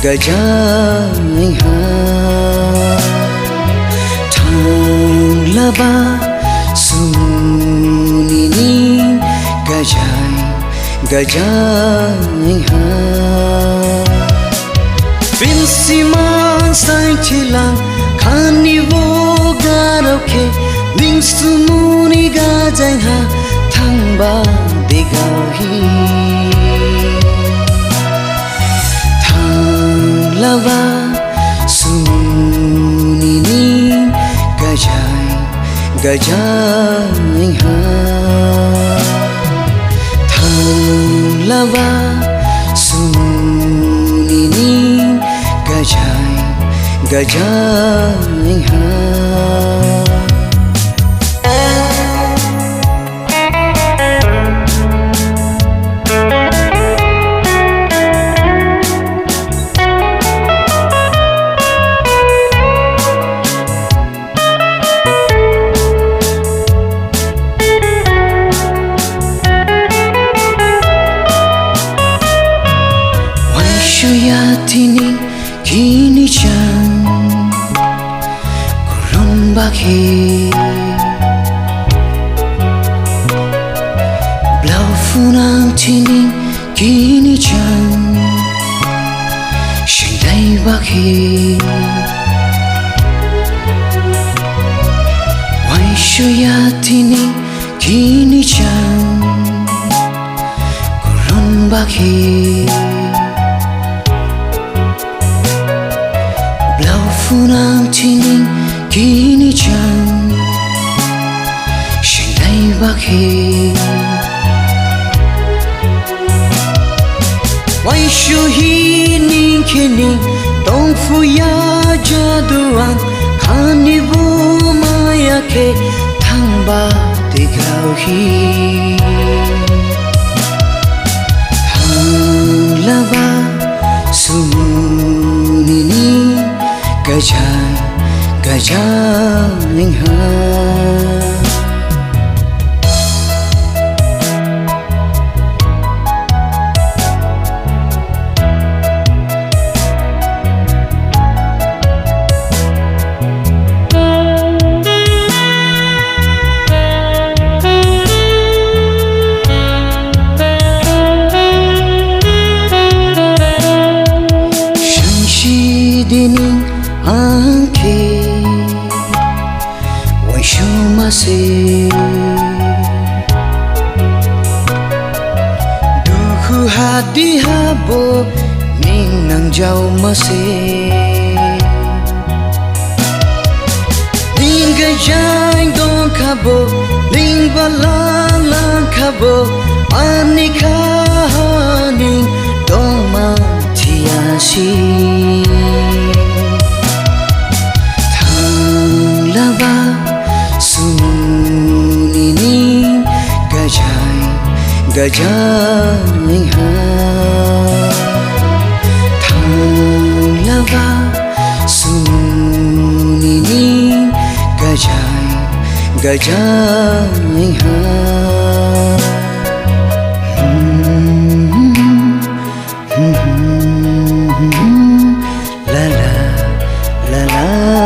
gajang ha Thanglaba SUMUNI Ning gajang ha Pinsiman sai chilang khani wo garoke Ning SUMUNI gajang ha thangba degahi Thanglaba SUMUNI Ning gajang ha Thanglaba SUMUNI Ning gajang ha Tini kini chan Kulon baki Blau funang tini kini chan Shindai baki Wai shuya tini kini chan Kulon baki Funang tining kini chan Shindai baki Wai shuhi ning kini Dong fuya jaduan Khani bu maya ke Thangba degrauhi Thanglaba SUMUNI Ning gajang ha Shanshi dining Anke Wanshu mase Duhu hadi habo Ning nang jau mase Ning gajang dong kabo Ning balang lang kabo Anika ning dong matiasi Thanglaba SUMUNI Ning gajang ha Thanglaba SUMUNI Ning gajang ha La la la la